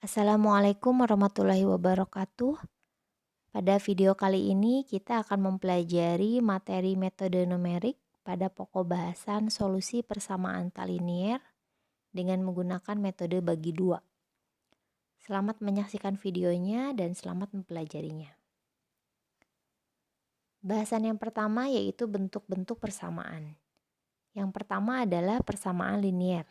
Assalamualaikum warahmatullahi wabarakatuh. Pada video kali ini kita akan mempelajari materi metode numerik pada pokok bahasan solusi persamaan tak linier dengan menggunakan metode bagi dua. Selamat menyaksikan videonya dan selamat mempelajarinya. Bahasan yang pertama yaitu bentuk-bentuk persamaan. Yang pertama adalah persamaan linier.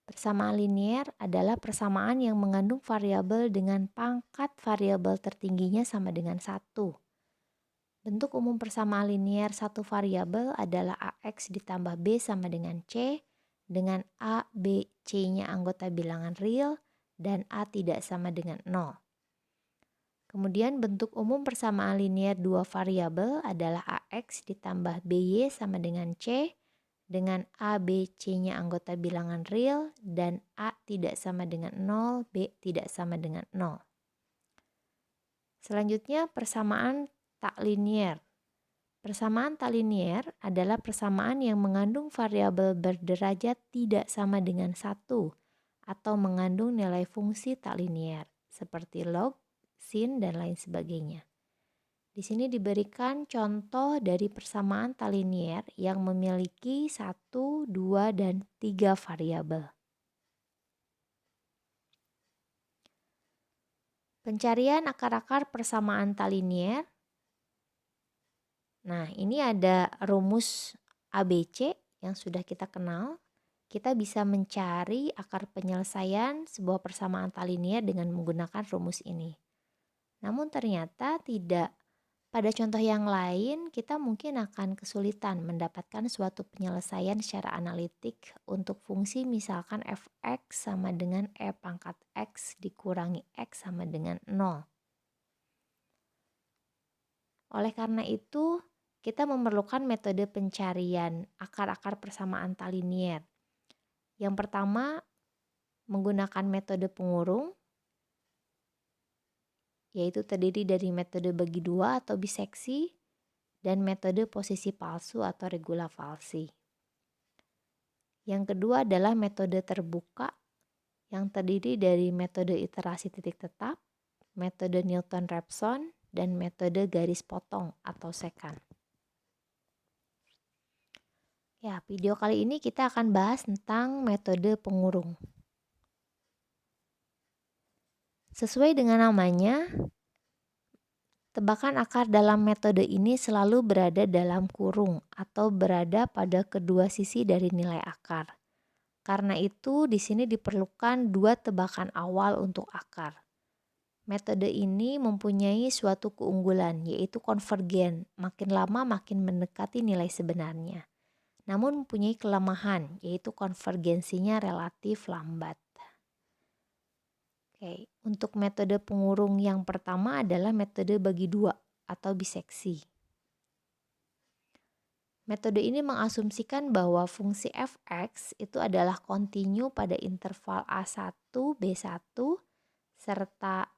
Persamaan linier adalah persamaan yang mengandung variabel dengan pangkat variabel tertingginya sama dengan 1. Bentuk umum persamaan linier satu variabel adalah AX ditambah B sama dengan C, dengan A, B, C-nya anggota bilangan real, dan A tidak sama dengan 0. Kemudian bentuk umum persamaan linier dua variabel adalah AX ditambah BY sama dengan C, dengan A, B, C-nya anggota bilangan real, dan A tidak sama dengan 0, B tidak sama dengan 0. Selanjutnya persamaan tak linier. Persamaan tak linier adalah persamaan yang mengandung variabel berderajat tidak sama dengan 1 atau mengandung nilai fungsi tak linier seperti log, sin, dan lain sebagainya. Di sini diberikan contoh dari persamaan tak linier yang memiliki 1, 2, dan 3 variabel. Pencarian akar-akar persamaan tak linier. Nah, ini ada rumus ABC yang sudah kita kenal. Kita bisa mencari akar penyelesaian sebuah persamaan tak linier dengan menggunakan rumus ini. Namun ternyata tidak. Pada contoh yang lain, kita mungkin akan kesulitan mendapatkan suatu penyelesaian secara analitik untuk fungsi misalkan fx sama dengan e pangkat x dikurangi x sama dengan 0. Oleh karena itu, kita memerlukan metode pencarian akar-akar persamaan tak linier. Yang pertama, menggunakan metode pengurung, yaitu terdiri dari metode bagi dua atau biseksi, dan metode posisi palsu atau regula falsi. Yang kedua adalah metode terbuka yang terdiri dari metode iterasi titik tetap, metode Newton-Raphson, dan metode garis potong atau sekant. Ya, video kali ini kita akan bahas tentang metode pengurung. Sesuai dengan namanya, tebakan akar dalam metode ini selalu berada dalam kurung atau berada pada kedua sisi dari nilai akar. Karena itu, di sini diperlukan dua tebakan awal untuk akar. Metode ini mempunyai suatu keunggulan, yaitu konvergen, makin lama makin mendekati nilai sebenarnya. Namun mempunyai kelemahan, yaitu konvergensinya relatif lambat. Oke, untuk metode pengurung yang pertama adalah metode bagi dua atau biseksi. Metode ini mengasumsikan bahwa fungsi fx itu adalah kontinu pada interval A1, B1, serta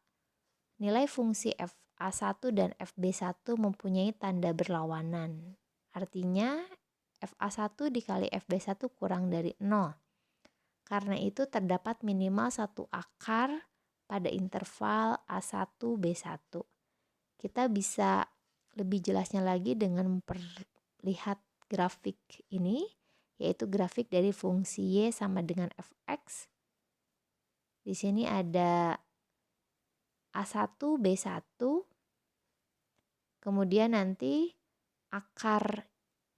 nilai fungsi fa1 dan fb1 mempunyai tanda berlawanan. Artinya fa1 dikali fb1 kurang dari 0. Karena itu terdapat minimal satu akar pada interval A1, B1. Kita bisa lebih jelasnya lagi dengan memperlihat grafik ini, yaitu grafik dari fungsi Y sama dengan fx. Di sini ada A1, B1, kemudian nanti akar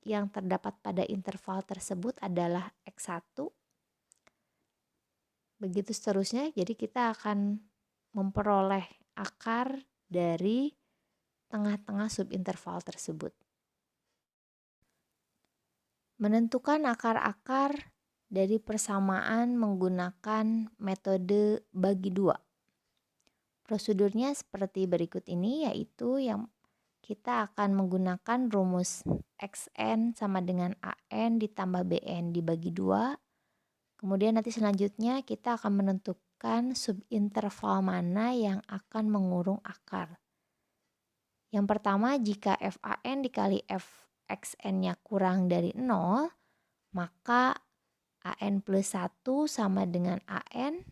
yang terdapat pada interval tersebut adalah X1. Begitu seterusnya, jadi kita akan memperoleh akar dari tengah-tengah subinterval tersebut. Menentukan akar-akar dari persamaan menggunakan metode bagi dua. Prosedurnya seperti berikut ini, yaitu yang kita akan menggunakan rumus xn sama dengan an ditambah bn dibagi 2. Kemudian nanti selanjutnya kita akan menentukan subinterval mana yang akan mengurung akar. Yang pertama, jika fan dikali fxn-nya kurang dari 0, maka an plus 1 sama dengan an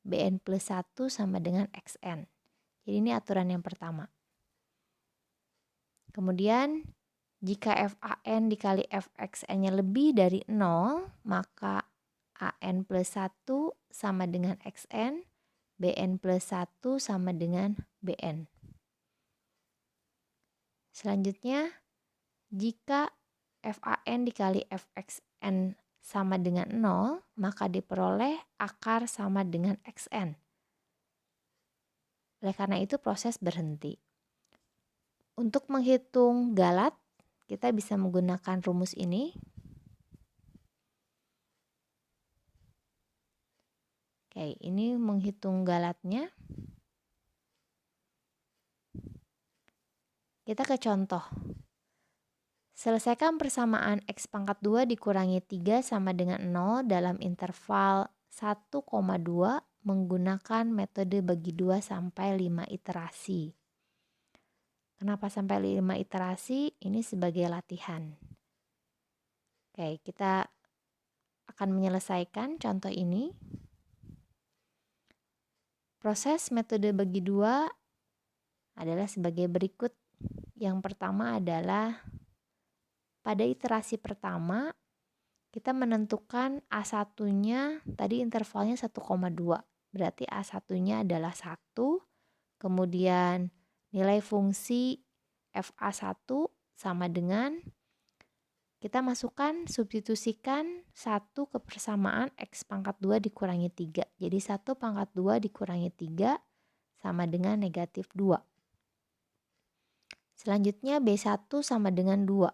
Bn plus 1 sama dengan Xn. Jadi ini aturan yang pertama. Kemudian jika FAN dikali Fxn-nya lebih dari 0, maka AN plus 1 sama dengan Xn, Bn plus 1 sama dengan Bn. Selanjutnya, jika FAN dikali Fxn sama dengan 0, maka diperoleh akar sama dengan Xn. Oleh karena itu proses berhenti. Untuk menghitung galat, kita bisa menggunakan rumus ini. Oke, ini menghitung galatnya. Kita ke contoh. Selesaikan persamaan X pangkat 2 dikurangi 3 sama dengan 0 dalam interval 1,2 menggunakan metode bagi 2 sampai 5 iterasi. Kenapa sampai 5 iterasi? Ini sebagai latihan. Oke, kita akan menyelesaikan contoh ini. Proses metode bagi 2 adalah sebagai berikut. Yang pertama adalah pada iterasi pertama kita menentukan A1-nya tadi intervalnya 1,2. Berarti A1-nya adalah 1. Kemudian nilai fungsi FA1 sama dengan kita masukkan, substitusikan 1 ke persamaan X pangkat 2 dikurangi 3. Jadi 1 pangkat 2 dikurangi 3 sama dengan negatif 2. Selanjutnya B1 sama dengan 2.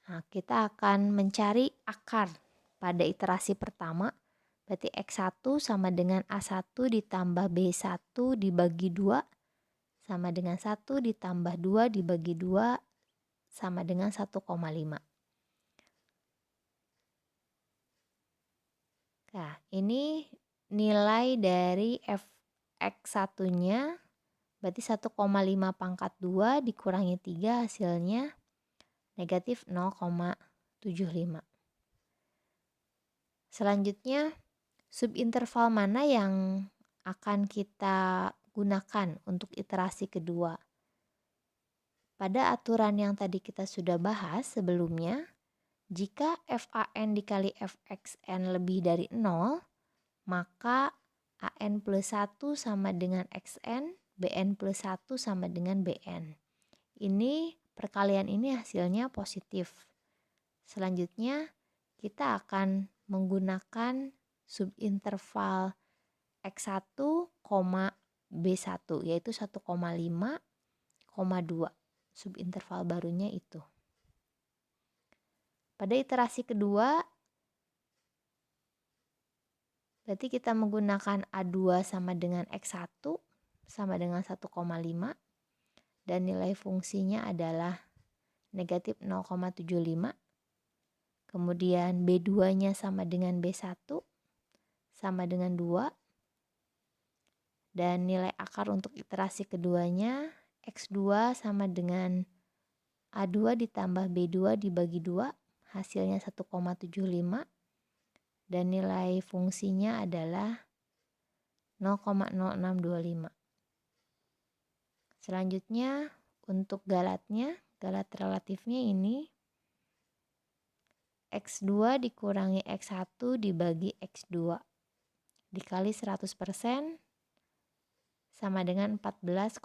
Nah, kita akan mencari akar pada iterasi pertama. Berarti X1 sama dengan A1 ditambah B1 dibagi 2 sama dengan 1 ditambah 2 dibagi 2 sama dengan 1,5. Nah, ini nilai dari Fx1-nya berarti 1,5 pangkat 2 dikurangi 3 hasilnya negatif 0,75. Selanjutnya, subinterval mana yang akan kita gunakan untuk iterasi kedua? Pada aturan yang tadi kita sudah bahas sebelumnya, jika FAN dikali Fxn lebih dari 0, maka AN plus 1 sama dengan Xn, Bn plus 1 sama dengan Bn. Ini perkalian ini hasilnya positif. Selanjutnya kita akan menggunakan subinterval X1, B1 yaitu 1,5, 2. Subinterval barunya itu. Pada iterasi kedua berarti kita menggunakan A2 sama dengan X1 sama dengan 1,5 dan nilai fungsinya adalah negatif 0,75. Kemudian B2-nya sama dengan B1 sama dengan 2. Dan nilai akar untuk iterasi keduanya X2 sama dengan A2 ditambah B2 dibagi 2 hasilnya 1,75 dan nilai fungsinya adalah 0,0625. Selanjutnya untuk galatnya, galat relatifnya ini X2 dikurangi X1 dibagi X2 dikali 100% sama dengan 14,29%.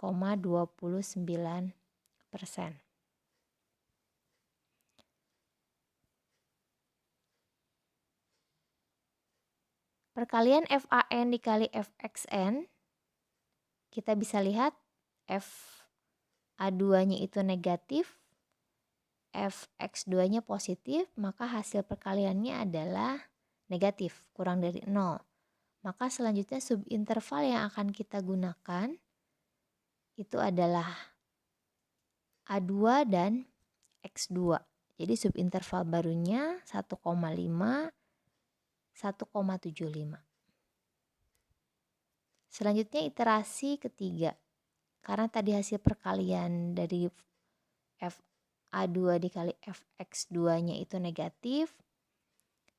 Perkalian FAN dikali Fxn, kita bisa lihat FA2-nya itu negatif, Fx2-nya positif, maka hasil perkaliannya adalah negatif, kurang dari 0. Maka selanjutnya subinterval yang akan kita gunakan itu adalah A2 dan X2. Jadi subinterval barunya 1,5, 1,75. Selanjutnya iterasi ketiga. Karena tadi hasil perkalian dari FA2 dikali Fx2-nya itu negatif.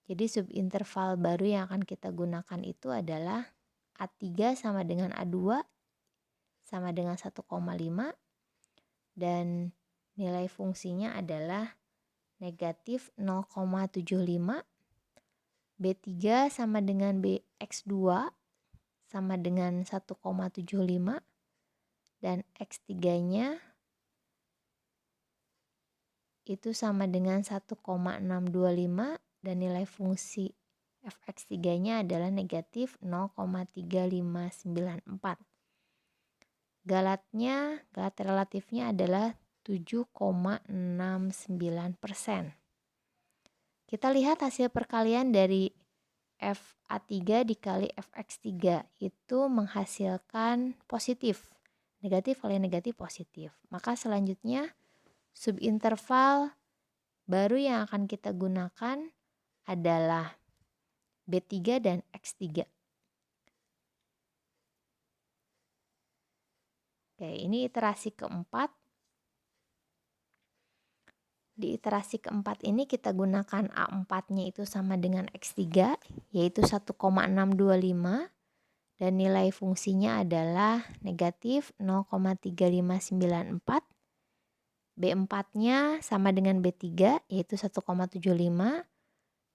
Jadi subinterval baru yang akan kita gunakan itu adalah A3 sama dengan A2 sama dengan 1,5 dan nilai fungsinya adalah negatif 0,75, B3 sama dengan X2 sama dengan 1,75 dan X3-nya itu sama dengan 1,625 dan nilai fungsi fx3-nya adalah negatif 0,3594. Galat relatifnya adalah 7,69%. Kita lihat hasil perkalian dari FA3 dikali FX3 itu menghasilkan positif. Negatif kali negatif positif. Maka selanjutnya subinterval baru yang akan kita gunakan adalah B3 dan X3. Oke, ini iterasi keempat. Di iterasi keempat ini kita gunakan A4-nya itu sama dengan X3, yaitu 1,625 dan nilai fungsinya adalah negatif 0,3594. B4-nya sama dengan B3, yaitu 1,75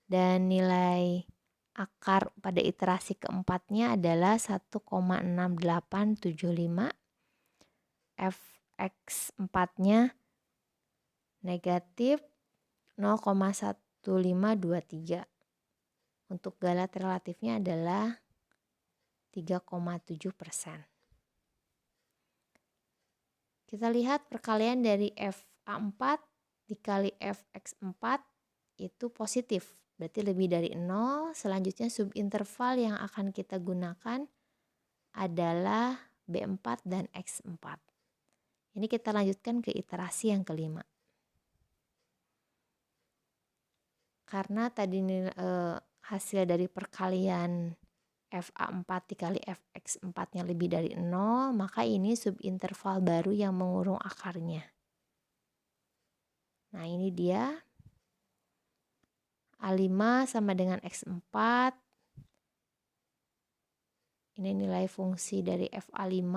dan nilai akar pada iterasi keempatnya adalah 1,6875. Fx4-nya negatif 0,1523. Untuk galat relatifnya adalah 3,7%. Kita lihat perkalian dari FA4 dikali Fx4 itu positif, berarti lebih dari 0. Selanjutnya subinterval yang akan kita gunakan adalah B4 dan X4. Ini kita lanjutkan ke iterasi yang kelima. Karena tadi hasil dari perkalian FA4 dikali Fx4-nya lebih dari 0, maka ini subinterval baru yang mengurung akarnya. Nah, ini dia. A5 sama dengan X4. Ini nilai fungsi dari FA5.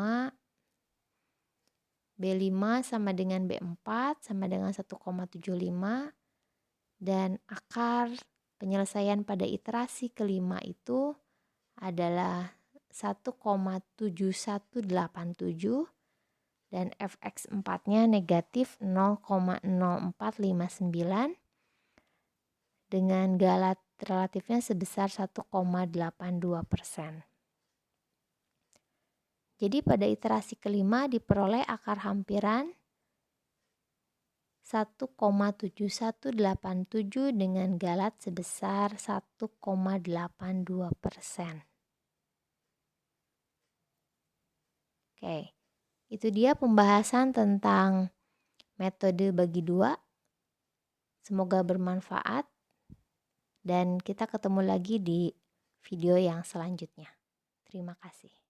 B5 sama dengan B4 sama dengan 1,75 dan akar penyelesaian pada iterasi kelima itu adalah 1,7187 dan Fx4-nya negatif 0,0459 dengan galat relatifnya sebesar 1,82%. Jadi pada iterasi kelima diperoleh akar hampiran 1,7187 dengan galat sebesar 1,82%. Oke, itu dia pembahasan tentang metode bagi dua. Semoga bermanfaat dan kita ketemu lagi di video yang selanjutnya. Terima kasih.